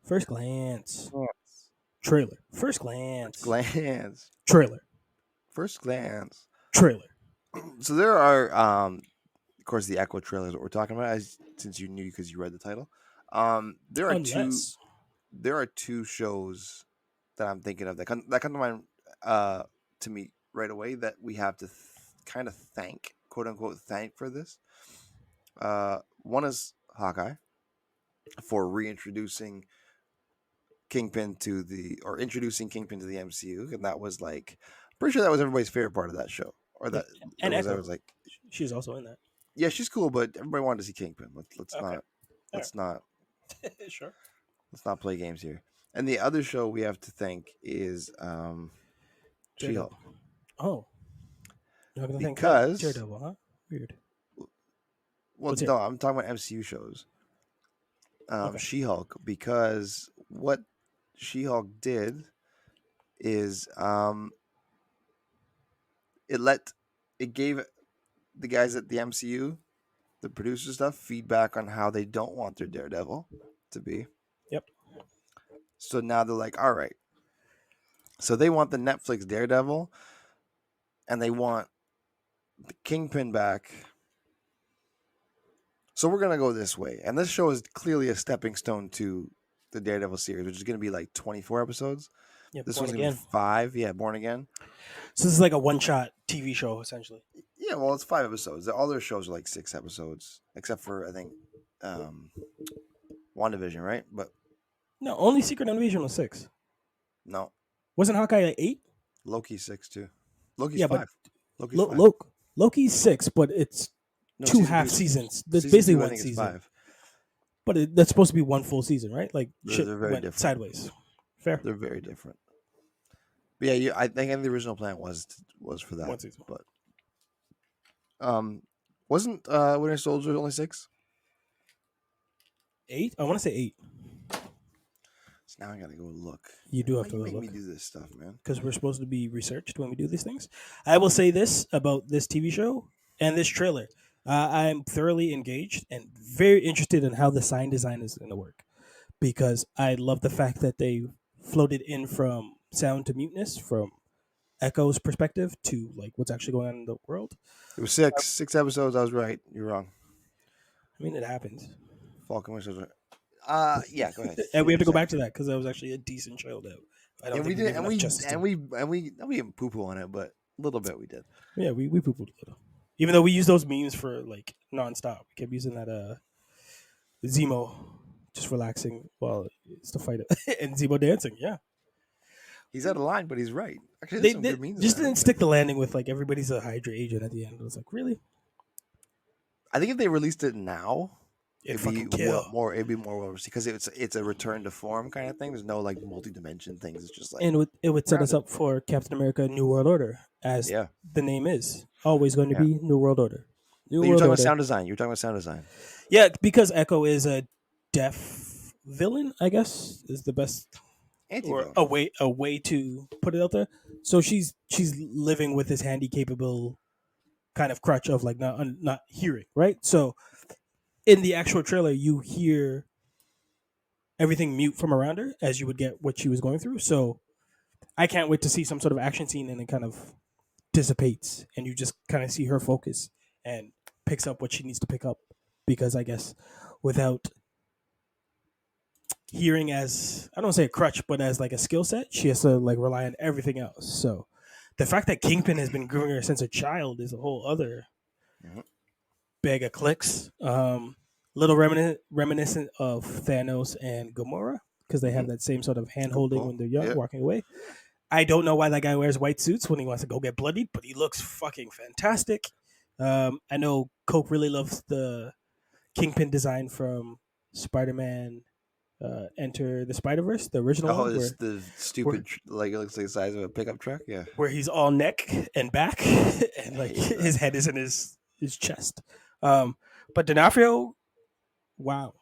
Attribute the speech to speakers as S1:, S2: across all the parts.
S1: First glance.
S2: Glance.
S1: Trailer. First
S2: First
S1: glance.
S2: glance.
S1: Trailer.
S2: First glance.
S1: Trailer.
S2: So there are, of course, the Echo trailers that we're talking about. Since you knew because you read the title, there are two.
S1: Unless.
S2: There are two shows that I'm thinking of that come to mind uh, to me right away that we have to kind of thank, quote unquote, thank for this. One is Hawkeye for reintroducing Kingpin to the or introducing Kingpin to the MCU, and that was like pretty sure that was everybody's favorite part of that show, or
S1: Yep.
S2: that
S1: And
S2: I was
S1: Echo.
S2: like,
S1: She's also in that.
S2: yeah, she's cool, but everybody wanted to see Kingpin. Let's
S1: Okay.
S2: not
S1: All
S2: let's not
S1: right. Sure.
S2: let's not play games here. And the other show we have to thank is She
S1: Daredevil.
S2: Hulk
S1: Oh. You're not going to think that.
S2: because
S1: Daredevil, huh? Weird.
S2: well,
S1: Let's hear
S2: no,
S1: it.
S2: I'm talking about MCU shows.
S1: Okay.
S2: She Hulk because what She Hulk did is it let it gave the guys at the MCU, the producer stuff, feedback on how they don't want their Daredevil to be.
S1: Yep.
S2: So now they're like, all right. So they want the Netflix Daredevil and they want the Kingpin back. So we're gonna go this way. And this show is clearly a stepping stone to the Daredevil series, which is gonna be like 24 episodes.
S1: Yep.
S2: This
S1: Born
S2: one's gonna be
S1: Again.
S2: 5. Yeah, Born Again.
S1: So this is like a one-shot TV show, essentially.
S2: Yeah, well, it's 5 episodes. All their shows are like 6 episodes, except for I think um WandaVision, right? But
S1: No, only Secret Invasion was 6.
S2: no,
S1: Wasn't Hawkeye like 8?
S2: Loki's 6 too. Loki's
S1: Yeah, but
S2: 5. Loki's 5.
S1: Loki's 6, but it's
S2: No,
S1: two
S2: season
S1: half
S2: two.
S1: seasons. That's
S2: Season
S1: basically
S2: two, I
S1: one
S2: think it's
S1: season.
S2: 5.
S1: But that's supposed to be one full season, right? Like shit
S2: They're very
S1: went
S2: different.
S1: sideways. Fair.
S2: They're very different. But yeah, I think the original plan was for that.
S1: One season.
S2: But um, wasn't Winter Soldier only 6?
S1: 8? I want to say 8.
S2: So now I gotta go look.
S1: You do
S2: Why
S1: have to
S2: you
S1: go
S2: make me
S1: look.
S2: do this stuff, man?
S1: Because we're supposed to be researched when we do these things. I will say this about this TV show and this trailer. I am thoroughly engaged and very interested in how the sign design is going to work because I love the fact that they floated in from sound to muteness, from Echo's perspective to like what's actually going on in the world.
S2: It was 6. 6 episodes. I was right. You're wrong.
S1: I mean, it happens,
S2: Falcon Winter Soldier. Yeah, go ahead.
S1: and we
S2: Finish
S1: have
S2: your
S1: to go back to
S2: sentence.
S1: that because that was actually a decent show that I don't
S2: And we
S1: think we
S2: did,
S1: give
S2: and
S1: enough
S2: we
S1: justice
S2: and
S1: to.
S2: we didn't poo poo on it, but a little bit we did.
S1: Yeah, we poo pooed a little, even though we use those memes for like nonstop. We kept using that Zemo, just relaxing while it's the fight and Zemo dancing. Yeah,
S2: He's out of line, but he's right. Actually, there's
S1: they,
S2: some
S1: they
S2: good memes
S1: just
S2: about
S1: didn't
S2: it.
S1: stick the landing with like everybody's a Hydra agent at the end. It was like really,
S2: I think if they released it now,
S1: it fucking kill.
S2: it'd be more well received because it's a return to form kind of thing. There's no like multi dimension things. It's just like
S1: And it would set us
S2: grounded.
S1: up for Captain America: New World Order, as
S2: Yeah,
S1: the name is always going to
S2: yeah.
S1: be New World Order. New
S2: But you're
S1: World
S2: talking about
S1: Order.
S2: sound design. You're talking about sound design.
S1: Yeah, because Echo is a deaf villain, I guess is the best
S2: Anti
S1: or
S2: villain.
S1: a way to put it out there. So she's living with this handy capable kind of crutch of like not hearing, right? So in the actual trailer, you hear everything mute from around her as you would get what she was going through. So I can't wait to see some sort of action scene and it kind of dissipates and you just kind of see her focus and picks up what she needs to pick up because I guess without hearing as I don't say a crutch, but as like a skill set, she has to like rely on everything else. So the fact that Kingpin has been grooming her since a child is a whole other
S2: Mhm.
S1: bag of clicks. Little reminiscent of Thanos and Gamora because they have
S2: Mhm.
S1: that same sort of hand
S2: Good
S1: holding
S2: pull.
S1: when they're young,
S2: Yeah.
S1: walking away. I don't know why that guy wears white suits when he wants to go get bloodied, but he looks fucking fantastic. I know Coke really loves the Kingpin design from Spider-Man Enter the Spider-Verse, the original
S2: Oh,
S1: one,
S2: it's
S1: where
S2: the
S1: where
S2: stupid like it looks like the size of a pickup truck. Yeah.
S1: where he's all neck and back, and
S2: I
S1: like
S2: hate that.
S1: his head is in his chest. But D'Onofrio, wow,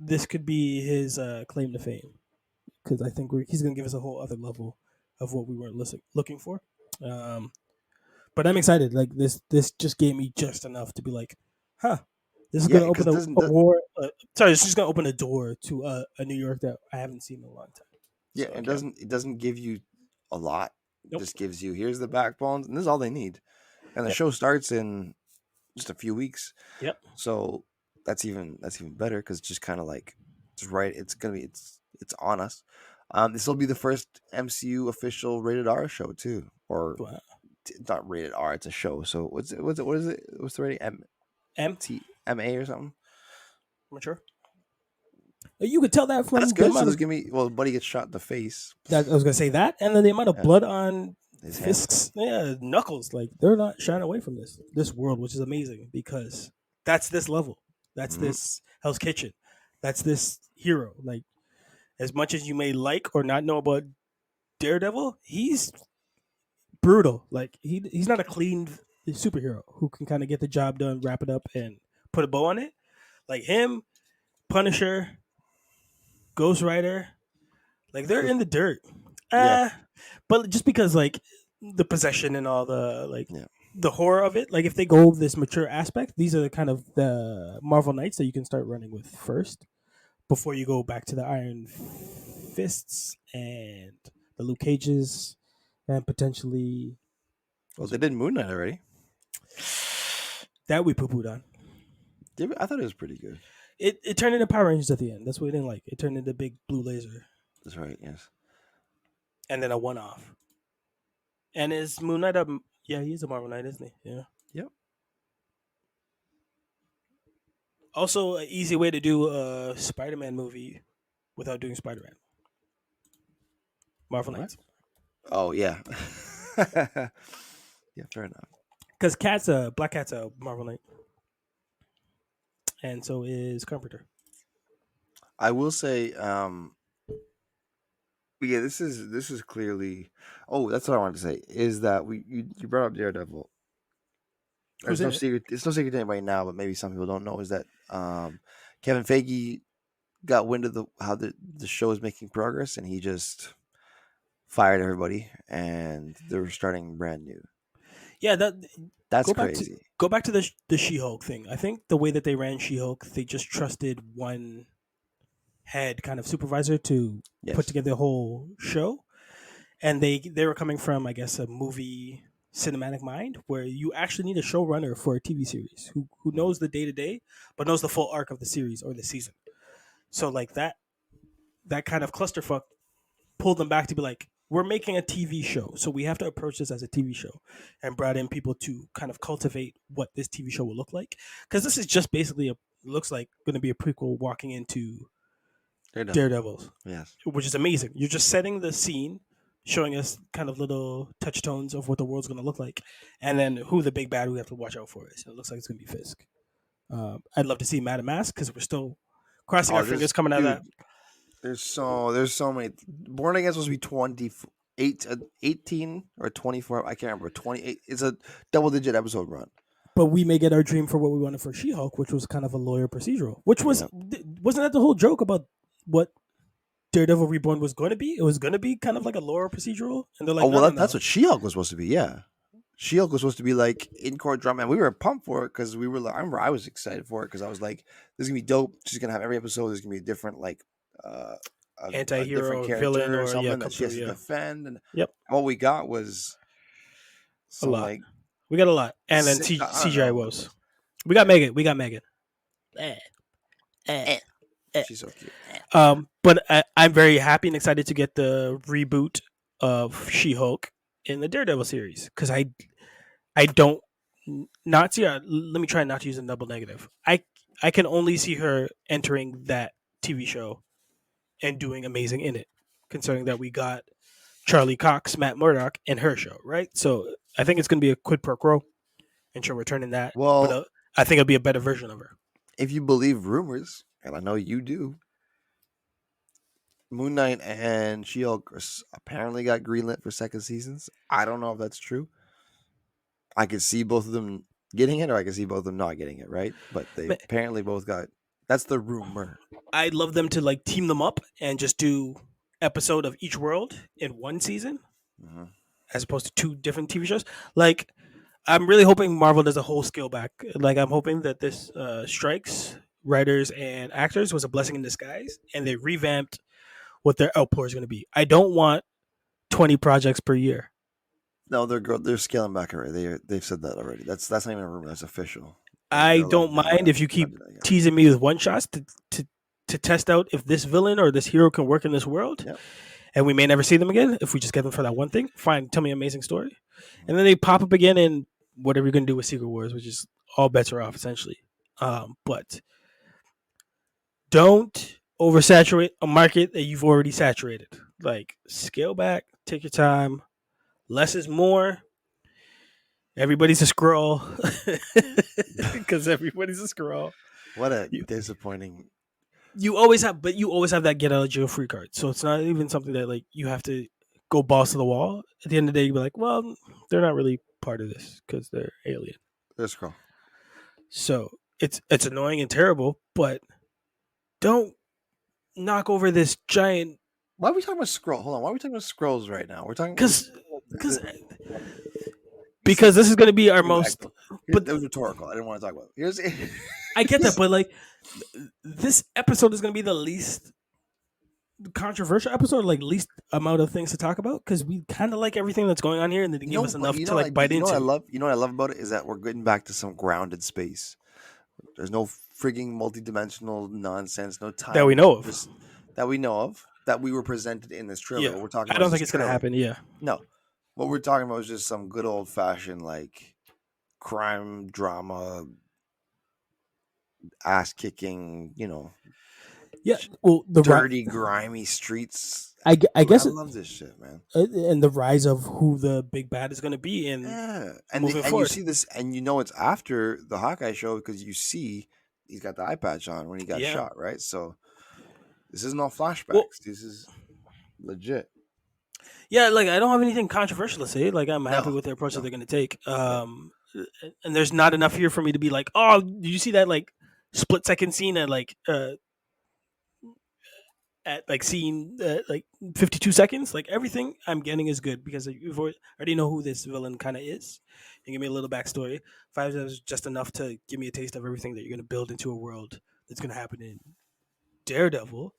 S1: this could be his claim to fame because I think he's going to give us a whole other level of what we weren't looking for. Um, but I'm excited. Like this just gave me just enough to be like, huh, This is
S2: Yeah,
S1: going to
S2: because
S1: open a war. Sorry, this is going to open a door to a New York that I haven't seen in a long time.
S2: yeah,
S1: So I
S2: it
S1: can't.
S2: doesn't give you a lot. It
S1: Nope.
S2: just gives you here's the backbones, and this is all they need. And the
S1: Yep.
S2: show starts in just a few weeks,
S1: Yep.
S2: so that's even better because just kind of like it's right. It's gonna be it's on us. This will be the first MCU official rated R show too, or
S1: Wow.
S2: not rated R. It's a show. So what is it? What's the rating?
S1: M.
S2: MA or something?
S1: Mature. You could tell that
S2: That's
S1: from the
S2: good. So
S1: amount
S2: there's
S1: of
S2: gonna be Buddy gets shot in the face.
S1: that I was going to say that, and then the amount of
S2: Yeah,
S1: blood on
S2: his hand.
S1: Fisk's knuckles. Like they're not shying away from this world, which is amazing because that's this level. That's
S2: Hmm.
S1: this Hell's Kitchen. That's this hero. Like as much as you may like or not know about Daredevil, he's brutal. Like he's not a clean superhero who can kind of get the job done, wrap it up, and put a bow on it. Like him, Punisher, Ghost Rider, like they're in the dirt.
S2: Yeah,
S1: Uh but just because like the possession and all the like
S2: yeah.
S1: the horror of it, like if they go this mature aspect, these are the kind of the Marvel Knights that you can start running with first before you go back to the Iron Fists and the Luke Cages and potentially
S2: Well, they did Moon Knight already.
S1: that we poo pooed on.
S2: Yeah, I thought it was pretty good.
S1: It turned into Power Rangers at the end. That's what we didn't like. It turned into big blue laser
S2: That's right. Yes.
S1: and then a one off. And is Moon Knight a yeah, he's a Marvel Knight, isn't he? Yeah.
S2: Yep.
S1: Also, an easy way to do a Spider-Man movie without doing Spider-Man. Marvel
S2: What?
S1: Knights.
S2: Oh yeah. Yeah. Fair enough.
S1: Because Black Cat's a Marvel Knight, and so is Carpenter.
S2: I will say, yeah, this is clearly. Oh, that's what I wanted to say. Is that you brought up Daredevil?
S1: Who's
S2: There's no
S1: in it?
S2: secret. It's no secret to anybody now, but maybe some people don't know. Is that Kevin Feige got wind of how the show is making progress, and he just fired everybody, and they're starting brand new.
S1: Yeah, that
S2: That's
S1: go back to
S2: crazy.
S1: the She-Hulk thing. I think the way that they ran She-Hulk, they just trusted one head kind of supervisor to put
S2: Yes.
S1: together the whole show, and they were coming from I guess a movie cinematic mind where you actually need a showrunner for a TV series who
S2: Mhm.
S1: knows the day to day but knows the full arc of the series or the season. So like that kind of clusterfuck pulled them back to be like, we're making a TV show, so we have to approach this as a TV show, and brought in people to kind of cultivate what this TV show will look like. Because this is just basically looks like going to be a prequel walking into
S2: Daredevil.
S1: Daredevil,
S2: Yes.
S1: which is amazing. You're just setting the scene, showing us kind of little touch tones of what the world's going to look like, and then who the big bad we have to watch out for is. And it looks like it's going to be Fisk. I'd love to see Madame Mask because we're still crossing
S2: Oh,
S1: our fingers
S2: this
S1: coming out of that.
S2: dude. There's so many. Born Again is supposed to be 28, 18 or 24. I can't remember. 28. It's a double digit episode run.
S1: But we may get our dream for what we wanted for She-Hulk, which was kind of a lawyer procedural. Which
S2: Yeah.
S1: wasn't that the whole joke about what Daredevil Reborn was going to be? It was going to be kind of like a lawyer procedural, and they're
S2: Oh
S1: like, no,
S2: well,
S1: no,
S2: that's
S1: no.
S2: what She-Hulk was supposed to be. Yeah, She-Hulk was supposed to be like in court drama, and we were pumped for it because we were. Like, I remember I was excited for it because I was like, "This is gonna be dope. She's gonna have every episode. There's gonna be a different uh, a different
S1: Anti-hero, villain,
S2: character or
S1: or yeah,
S2: something
S1: come
S2: that she
S1: through.
S2: has to
S1: Yeah,
S2: defend." And
S1: yep,
S2: what we got was
S1: a
S2: some
S1: lot.
S2: like
S1: We got a lot, and then
S2: I don't
S1: CGI
S2: know what it
S1: woes.
S2: was.
S1: We got Megan. We got Megan. Eh, eh,
S2: Eh,
S1: eh.
S2: she's so cute.
S1: But I'm very happy and excited to get the reboot of She-Hulk in the Daredevil series because I don't not see her. Let me try not to use a double negative. I can only see her entering that TV show and doing amazing in it, considering that we got Charlie Cox, Matt Murdock in her show, right? So I think it's going to be a quid pro quo, and she'll return in that. But
S2: Well,
S1: I think it'll be a better version of her.
S2: if you believe rumors, and I know you do, Moon Knight and She-Hulk apparently got greenlit for second seasons. I don't know if that's true. I could see both of them getting it, or I could see both of them not getting it, right? But they
S1: But
S2: apparently both got. That's the rumor.
S1: I'd love them to like team them up and just do episode of each world in one season,
S2: Mhm.
S1: as opposed to two different TV shows. Like I'm really hoping Marvel does a whole scale back. Like I'm hoping that this strikes writers and actors was a blessing in disguise, and they revamped what their outpour is going to be. I don't want 20 projects per year.
S2: No, they're scaling back already. They've said that already. That's not even a rumor. That's official.
S1: I
S2: They're
S1: don't
S2: like
S1: mind if you
S2: they're not
S1: keep
S2: doing that again.
S1: teasing me with one shots to to test out if this villain or this hero can work in this world,
S2: Yep.
S1: and we may never see them again if we just get them for that one thing. Fine, tell me an amazing story, and then they pop up again in whatever you're gonna do with Secret Wars, which is all bets are off essentially. But don't oversaturate a market that you've already saturated. Like scale back, take your time. Less is more. Everybody's a scroll because everybody's a scroll.
S2: What a
S1: You,
S2: disappointing.
S1: you always have, but you always have that get out of jail free card. So it's not even something that like you have to go balls to the wall. At the end of the day, you be like, well, they're not really part of this because they're alien.
S2: Let's go.
S1: So it's annoying and terrible, but don't knock over this giant
S2: Why are we talking about scroll? Hold on. Why are we talking about scrolls right now? We're talking.
S1: because
S2: This
S1: because
S2: is,
S1: because this is going to be our
S2: anyway,
S1: most.
S2: that
S1: But
S2: was rhetorical. I didn't want to talk about it. Here's
S1: I get that, but like this episode is going to be the least controversial episode, like least amount of things to talk about because we kind of like everything that's going on here, and they didn't give us
S2: but
S1: enough to like bite into.
S2: you know what I love about it is that we're getting back to some grounded space. There's no frigging multi-dimensional nonsense, no
S1: That
S2: time
S1: we know of.
S2: just that we know of that we were presented in this trailer.
S1: Yeah,
S2: What we're talking
S1: I
S2: about
S1: don't
S2: is
S1: think
S2: this
S1: it's going to
S2: trailer.
S1: happen. Yeah,
S2: No, what we're talking about is just some good old fashioned like crime drama, ass kicking,
S1: yeah. Well,
S2: dirty, grimy streets.
S1: I
S2: Dude, I
S1: guess
S2: love this shit, man.
S1: and the rise of who the big bad is going to be in
S2: Yeah,
S1: moving
S2: and you
S1: forward.
S2: see this, and you know it's after the Hawkeye show because you see he's got the eye patch on when he got
S1: Yeah.
S2: shot, right? So this isn't all
S1: Well,
S2: flashbacks. This is legit.
S1: yeah. Like I don't have anything controversial to say. Like I'm happy
S2: No,
S1: with the approach that
S2: no,
S1: they're going to take.
S2: yeah.
S1: And there's not enough here for me to be like, oh, did you see that like split second scene at like scene like 52 seconds? Like everything I'm getting is good because you already know who this villain kind of is. And give me a little backstory. 5 is just enough to give me a taste of everything that you're going to build into a world that's going to happen in Daredevil.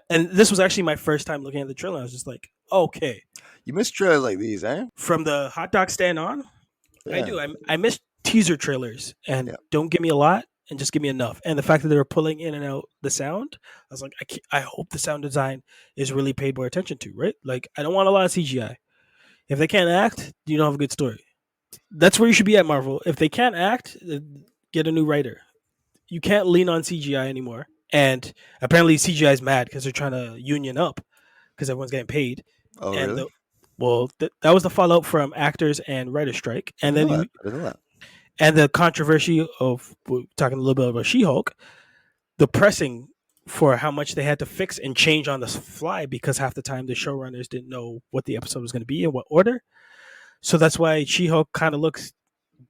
S1: And this was actually my first time looking at the trailer. I was just like, okay,
S2: You miss trailers like these, eh?
S1: from the hot dog stand on, I
S2: Yeah,
S1: do. I miss teaser trailers and
S2: yeah.
S1: don't give me a lot and just give me enough. And the fact that they were pulling in and out the sound, I was like, I hope the sound design is really paid more attention to, right? Like, I don't want a lot of CGI. If they can't act, you don't have a good story. That's where you should be at Marvel. If they can't act, get a new writer. You can't lean on CGI anymore. And apparently CGI is mad because they're trying to union up because everyone's getting paid.
S2: Oh,
S1: And
S2: really?
S1: that was the fallout from actors and writer strike.
S2: I
S1: And
S2: didn't
S1: then
S2: know that.
S1: you
S2: I didn't know that.
S1: and the controversy of we're talking a little bit about She-Hulk, the pressing for how much they had to fix and change on the fly because half the time the showrunners didn't know what the episode was going to be in what order. So that's why She-Hulk kind of looks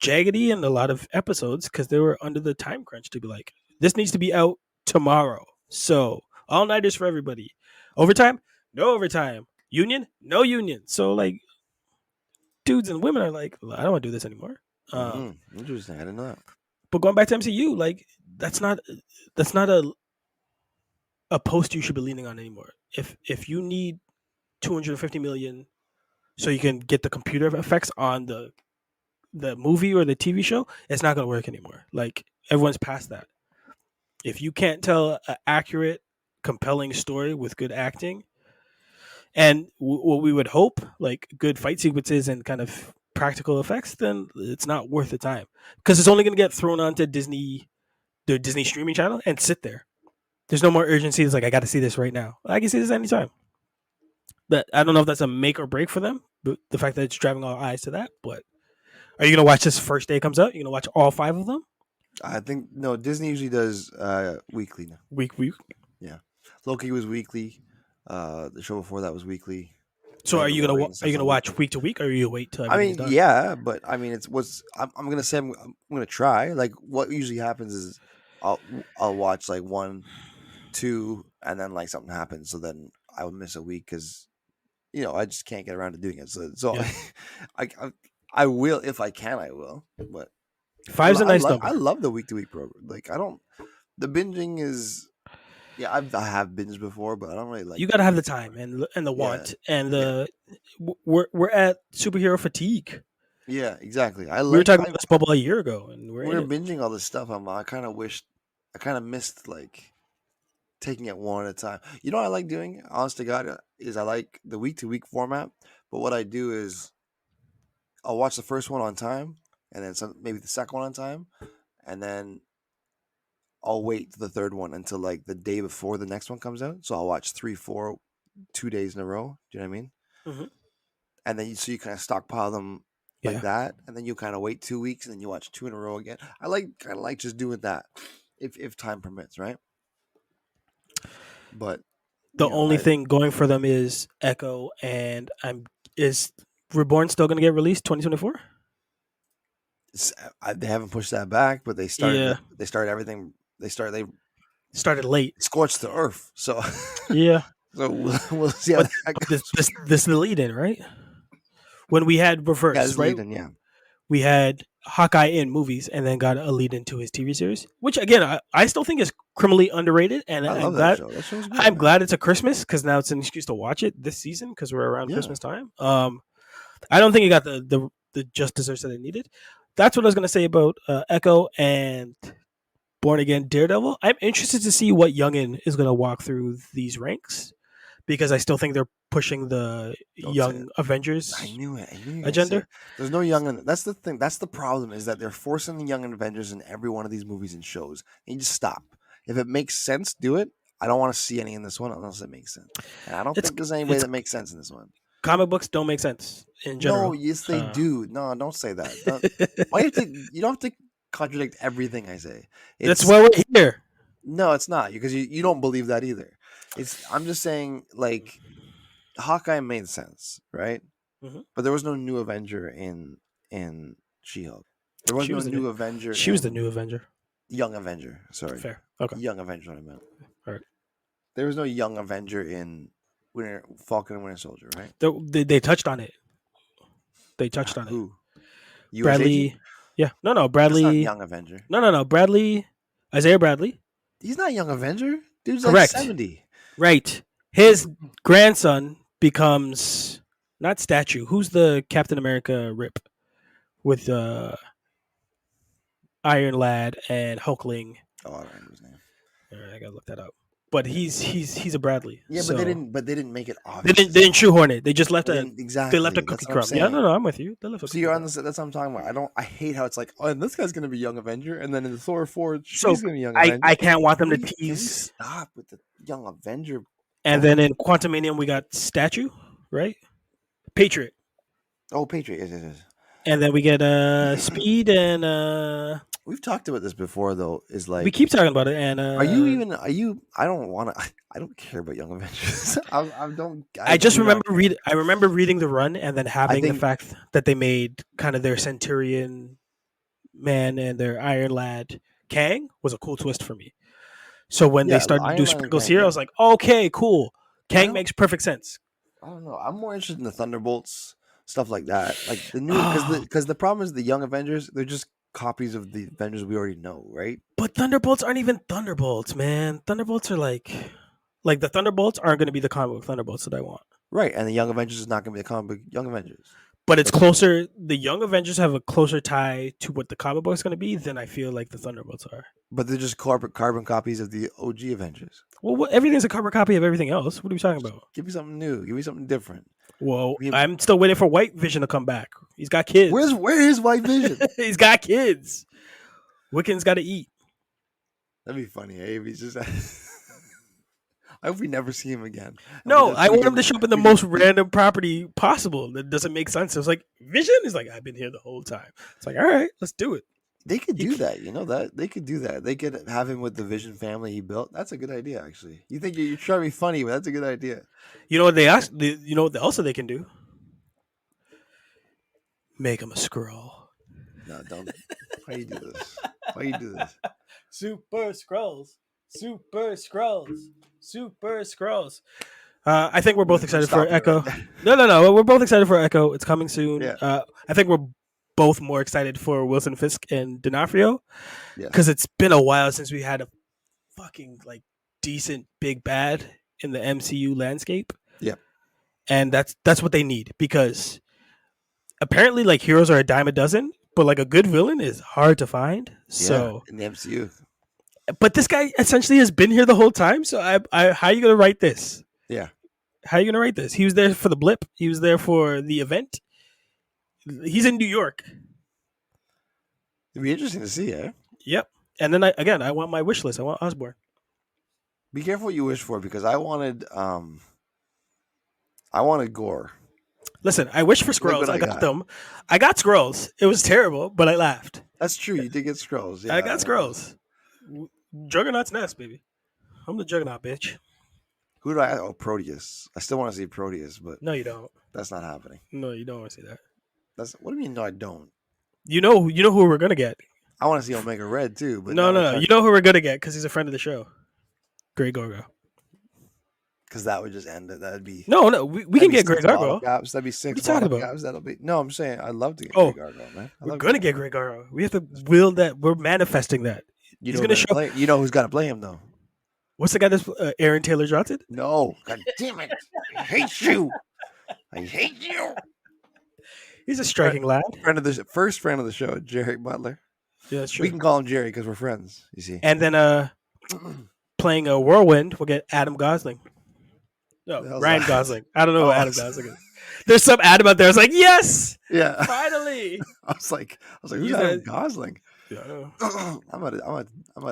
S1: jaggedy in a lot of episodes because they were under the time crunch to be like, this needs to be out tomorrow. So all nighters for everybody. Overtime, no overtime. Union, no union. So like dudes and women are like, I don't want to do this anymore. Um,
S2: Interesting. I didn't know that.
S1: but going back to MCU, like that's not a post you should be leaning on anymore. If you need 250 million so you can get the computer effects on the movie or the TV show, it's not going to work anymore. Like everyone's past that. If you can't tell an accurate, compelling story with good acting and what we would hope, like good fight sequences and kind of practical effects, then it's not worth the time because it's only going to get thrown onto the Disney streaming channel, and sit there. There's no more urgency. It's like I got to see this right now. I can see this anytime. That I don't know if that's a make or break for them, but the fact that it's driving all eyes to that. But are you gonna watch this first day it comes out? You're gonna watch all 5 of them
S2: I think no. Disney usually does weekly now.
S1: week.
S2: Yeah, Loki was weekly. The show before that was weekly.
S1: So
S2: Mandalorian
S1: are you
S2: stuff's
S1: gonna
S2: on
S1: watch
S2: weekly.
S1: week to week, or are you wait till
S2: I
S1: everything is
S2: mean,
S1: done?
S2: yeah, but I mean, it's what's I'm gonna say. I'm gonna try. Like, what usually happens is I'll watch like one, two, and then like something happens, so then I would miss a week because I just can't get around to doing it. So
S1: Yeah.
S2: I I will if I can. I will. But
S1: Five's a nice
S2: I
S1: number.
S2: love the week to week program. Like I don't. The binging is yeah. I have binged before, but I don't really like
S1: You got to have the
S2: binging
S1: time
S2: anymore.
S1: and the
S2: Yeah.
S1: want and
S2: Yeah.
S1: the we're at superhero fatigue.
S2: Yeah. Exactly.
S1: We were talking about this bubble a year ago, and we're
S2: we
S1: in
S2: were
S1: it.
S2: binging all this stuff. I kind of wished. I kind of missed like taking it one at a time. You know what I like doing? Honest to God, is I like the week to week format. But what I do is I'll watch the first one on time, and then maybe the second one on time, and then I'll wait the third one until like the day before the next one comes out. So I'll watch 3, 4, 2 days in a row. Do you know what I mean?
S1: Hmm.
S2: And then so you kind of stockpile them like
S1: Yeah.
S2: that, and then you kind of wait 2 weeks, and then you watch two in a row again. I like kind of like just doing that, if time permits, right? But
S1: The
S2: you know,
S1: only thing going for them is Echo, and I'm is Reborn still going to get released 2024?
S2: they haven't pushed that back, but
S1: Yeah,
S2: they started everything. They
S1: started late.
S2: scorched the earth. So
S1: Yeah,
S2: so we'll see how
S1: but
S2: that
S1: this
S2: goes.
S1: this this is the lead in, right? When we had
S2: Yeah,
S1: reverse,
S2: this
S1: right?
S2: leading. Yeah,
S1: We had Hawkeye in movies and then got a lead into his TV series, which again I still think is criminally underrated, and
S2: I
S1: I'm
S2: love that
S1: glad
S2: show. That show's good,
S1: I'm
S2: man.
S1: glad it's a Christmas because now it's an excuse to watch it this season because we're around
S2: Yeah,
S1: Christmas time. I don't think it got the just desserts that it needed. That's what I was gonna say about Echo and Born Again Daredevil. I'm interested to see what Youngin is gonna walk through these ranks because I still think they're pushing the
S2: don't say it.
S1: Young
S2: I
S1: Avengers
S2: knew it. I knew you were gonna say
S1: agenda.
S2: it. There's no young. That's the thing. That's the problem is that they're forcing the young Avengers in every one of these movies and shows. And you just stop. If it makes sense, do it. I don't want to see any in this one unless it makes sense. And I don't
S1: It's
S2: think there's anybody
S1: it's
S2: that makes sense in this one.
S1: comic books don't make sense in
S2: No,
S1: general.
S2: yes they
S1: Uh,
S2: do. No, don't say that. Why you have to? You don't have to contradict everything I say.
S1: that's
S2: It's
S1: why we're here.
S2: no, it's not because you don't believe that either. It's I'm just saying like Hawkeye made sense, right?
S1: Hmm.
S2: But there was no new Avenger in She-Hulk. There was
S1: She
S2: no
S1: was the new,
S2: new Avenger
S1: she was the
S2: in
S1: new Avenger.
S2: Young Avenger. Sorry,
S1: Fair. Okay.
S2: Young Avenger. What I meant.
S1: All right.
S2: There was no Young Avenger in Winter Falcon and Winter Soldier, right?
S1: They touched on it. They touched on it.
S2: Who? U.S. agent?
S1: Bradley. Yeah. No.
S2: That's not
S1: Bradley.
S2: Young Avenger.
S1: No. Bradley. Isaiah Bradley.
S2: He's not Young Avenger. Dude's like
S1: Correct.
S2: 70.
S1: Right. His grandson becomes not statue. Who's the Captain America rip with Iron Lad and Hulkling?
S2: Oh, I don't remember his name.
S1: All right, I gotta look that up. But he's a Bradley.
S2: Yeah, but
S1: So
S2: they didn't make it
S1: they
S2: obvious.
S1: didn't they didn't shoehorn it. They just left
S2: They
S1: a
S2: didn't
S1: they left a
S2: exactly. That's
S1: cookie
S2: what I'm
S1: crumb. Yeah,
S2: saying.
S1: no, I'm with you. They left a
S2: So
S1: cookie
S2: you're on
S1: crumb.
S2: this. That's what I'm talking about. I hate how it's like, oh, and this guy's gonna be Young Avenger, and then in Thor 4,
S1: So
S2: she's gonna be Young
S1: I
S2: Avenger.
S1: I can't want them to
S2: Can we
S1: tease.
S2: stop with the Young Avenger
S1: And then
S2: bullshit?
S1: in Quantumanium we got statue, right? Patriot.
S2: Oh, Patriot. Yes, yes,
S1: And then we get
S2: yes.
S1: Speed and
S2: We've talked about this before, though. Is
S1: we
S2: like,
S1: keep talking about it. And
S2: are you even? Are you? I don't want to. I don't care about Young Avengers. I don't. I
S1: I just
S2: do not
S1: remember
S2: care.
S1: I remember reading the run and then
S2: I
S1: having the
S2: think.
S1: fact that they made kind of their Centurion man and their Iron Lad Kang was a cool twist for me. So when they
S2: Yeah,
S1: started to do
S2: Iron Man and
S1: sprinkles
S2: Kang.
S1: here, I
S2: Yeah,
S1: was like, okay, cool.
S2: I
S1: Kang
S2: don't.
S1: makes perfect sense.
S2: I don't know. I'm more interested in the Thunderbolts stuff like that. Like the new
S1: But
S2: because the problem is the Young Avengers. They're just copies of the Avengers we already know, right?
S1: Thunderbolts aren't even Thunderbolts, man. Thunderbolts are like the Thunderbolts aren't going to be the comic book Thunderbolts that I want.
S2: Right, and the Young Avengers is not going to be a comic book Young Avengers.
S1: But it's
S2: That's
S1: closer. The Young Avengers have a closer tie to what the comic book is going to be than I feel like the Thunderbolts are.
S2: but they're just carbon copies of the OG Avengers.
S1: Well, everything's a carbon copy of everything else. What are you talking about?
S2: Give me something new. Give me something different.
S1: Well,
S2: We-
S1: I'm still waiting for White Vision to come back. He's got kids.
S2: Where is White Vision?
S1: He's got kids. Wiccan's got to eat.
S2: That'd be funny, eh? If he's just. I hope we never see him again.
S1: No, I want him to show up in the most random property possible. That doesn't make sense. It's like Vision is like, I've been here the whole time. It's like, all right, let's do it.
S2: They could do that. You know that they could do that. They could have him with the Vision family he built. That's a good idea, actually. You think you're trying to be funny, but that's a good idea.
S1: You know what they ask? You know what also they can do? Make him a scroll.
S2: No, don't. Why you do this? Why you do this?
S1: Super Scrolls. Super Scrolls. Super Scrolls. I think we're both excited for
S2: Stop it
S1: Echo.
S2: right there.
S1: No. We're both excited for Echo. It's coming soon.
S2: Yeah.
S1: I think we're both more excited for Wilson Fisk and D'Onofrio because
S2: Yes.
S1: it's been a while since we had a fucking like decent big bad in the MCU landscape,
S2: Yeah.
S1: and that's what they need because apparently like heroes are a dime a dozen, but like a good villain is hard to find.
S2: Yeah.
S1: So,
S2: In the MCU.
S1: but this guy essentially has been here the whole time. So, I how are you gonna write this?
S2: Yeah.
S1: How are you gonna write this? He was there for the blip. He was there for the event. He's in New York.
S2: It'd be interesting to see, eh?
S1: Yep. And then I want my wish list. I want Osborn.
S2: Be careful what you wish for because I wanted Gore.
S1: Listen, I wish for
S2: Look
S1: scrolls.
S2: what
S1: I
S2: I
S1: got
S2: got.
S1: them. I got scrolls. It was terrible, but I laughed.
S2: That's true. You did get scrolls. Yeah.
S1: I got scrolls. Juggernaut's nest, baby. I'm the Juggernaut, bitch.
S2: Who do I? Oh, Proteus. I still want to see Proteus, but
S1: No, you don't.
S2: that's not happening.
S1: No, you don't want to see that.
S2: That's what do you mean? No, I don't.
S1: You know who we're gonna get.
S2: I want to see Omega Red too, but
S1: No. You know who we're gonna get because he's a friend of the show. Grey Gargoyle.
S2: because that would just end it. That'd be
S1: No, we can get Grey
S2: six bottle
S1: Gargoyle.
S2: caps. That'd be six
S1: you talking
S2: bottle
S1: about?
S2: caps. That'll be no. I'm saying I'd love to get
S1: Oh,
S2: Grey Gargoyle, man.
S1: We're gonna get Grey Gargoyle. We have to will that. We're manifesting that.
S2: You
S1: He's
S2: know,
S1: gonna show.
S2: you know who's gonna play him though?
S1: What's the guy that's Aaron Taylor Johnson?
S2: No, God damn it! I hate you. I hate you.
S1: He's a striking lad.
S2: Friend of the show, Jerry Butler.
S1: Yeah, that's true.
S2: We can call him Jerry because we're friends. You see.
S1: And then playing a whirlwind, we'll get Adam Gosling. No,
S2: hell's
S1: Ryan
S2: that?
S1: Gosling. I don't know
S2: Oh,
S1: what Adam Gosling is. There's some Adam out there. I was like, yes,
S2: Yeah.
S1: finally.
S2: I was like, who's
S1: He's
S2: Adam
S1: a-
S2: Gosling?
S1: Yeah.
S2: I'm out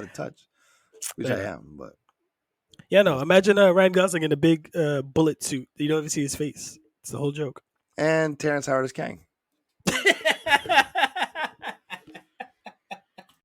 S2: of touch, which I am, but
S1: Yeah, no. Imagine Ryan Gosling in a big bullet suit. You don't even see his face. It's the whole joke.
S2: and Terrence Howard is Kang.